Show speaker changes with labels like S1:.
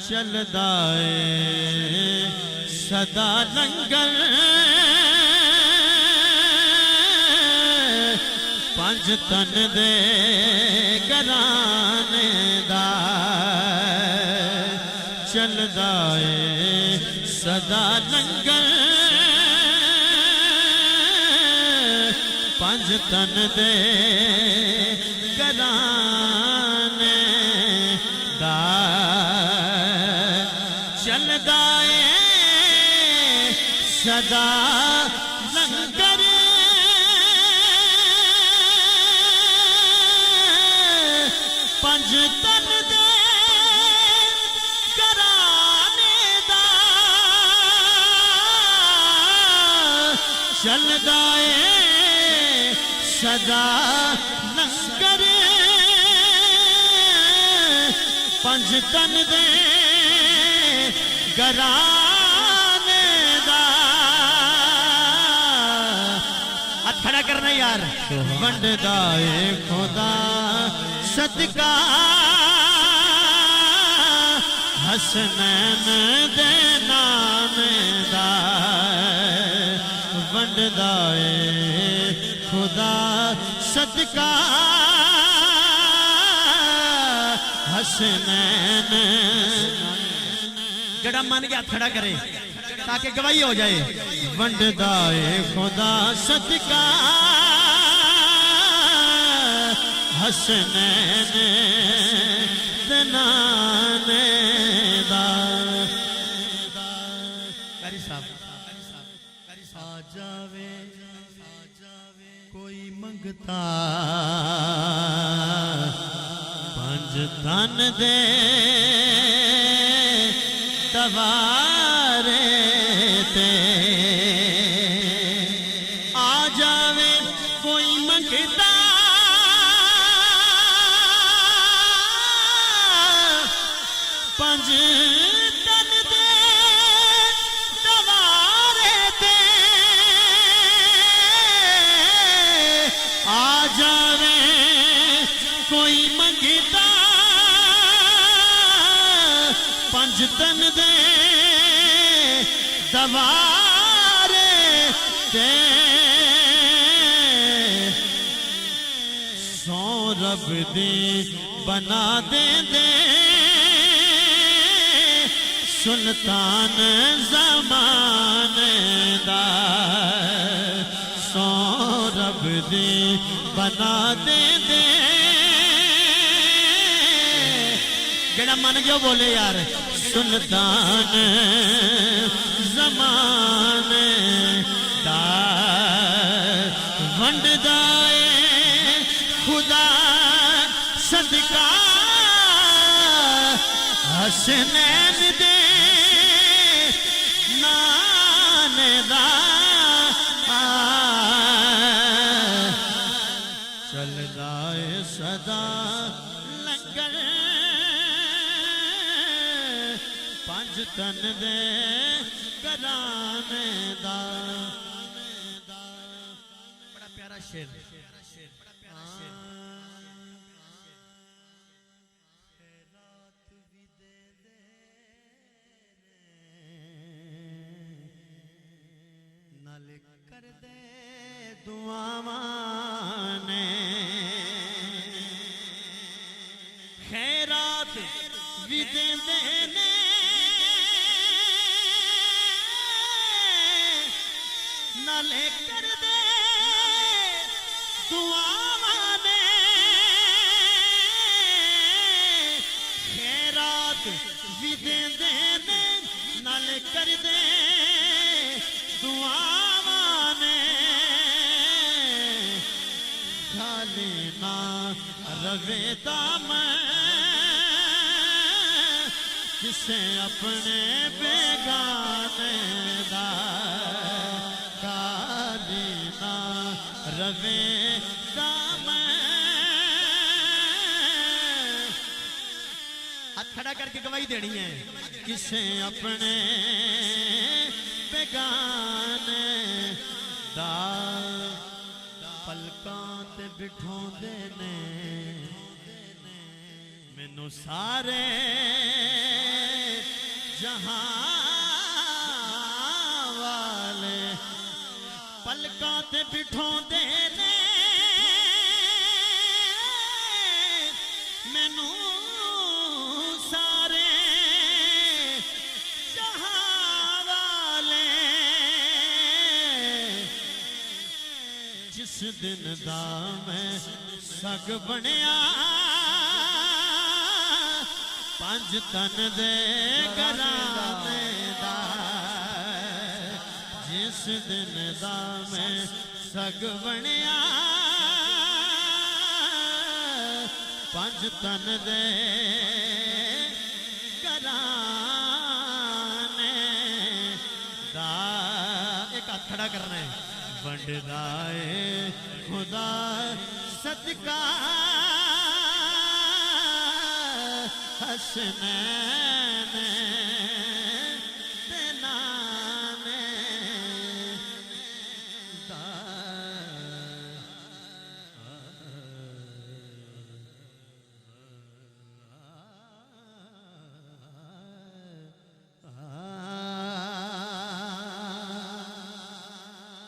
S1: चलदा है सदा लंगर पंज तन दे घराने दा चलदा है सदा लंगर पंज तन दे घराने दा चलदा है सदा लंगर पंज तन दे घराने दा चलदा है सदा लंगर पंज तन दे घराने दा हाथ खड़ा करना यार वंडदा है खुदा सदका हसनैन दे नाम दा वंडदा है खुदा सदका हसनैन जड़ा मन के हाथ खड़ा करे ताकि गवाही हो जाए वंडदा है खुदा सदका हसनैन दनाने दा कारी साहब आ जावे कोई मंगता पंज तन दे दवारे ते आ जावे कोई मंगता पंज तन दे दवारे ते आ जावे कोई मंगता पंज तन दे दवारे ते सौ रब दी बना दे सुल्तान ज़माने दा सौ रब दी बना दे जेड़ा मन जो बोले यार सुल्तान ज़माने दा वंडदा है खुदा सदका हसनैन दे नाने दा चलदा है सदा लंगर पंज तन दे घराने दा बड़ा प्यारा शेर कर दे दुआवां ने खैरात भी देंदे ने नाले कर दे दुआवां ने खैरात भी देंदे ने नाले कर दे दुआवां ने खाली ना रवे दामन किसे अपने बेगाने दा खाली ना रवे दामन हाथ खड़ा करके गवाही देनी है किसे अपने बेगाने दा पलकां ते बिठोंदे ने मैनू सारे जहां वाले पलकां ते बिठोंदे ने मैनू सारे जहां वाले जिस दिन दा मैं सग बनया पंज तन दे घराने दा जिस दिन दा मैं सग बनया पंज तन दे घराने दा। एक हाथ खड़ा करना है। वंडदा ए खुदा सदका हसनैन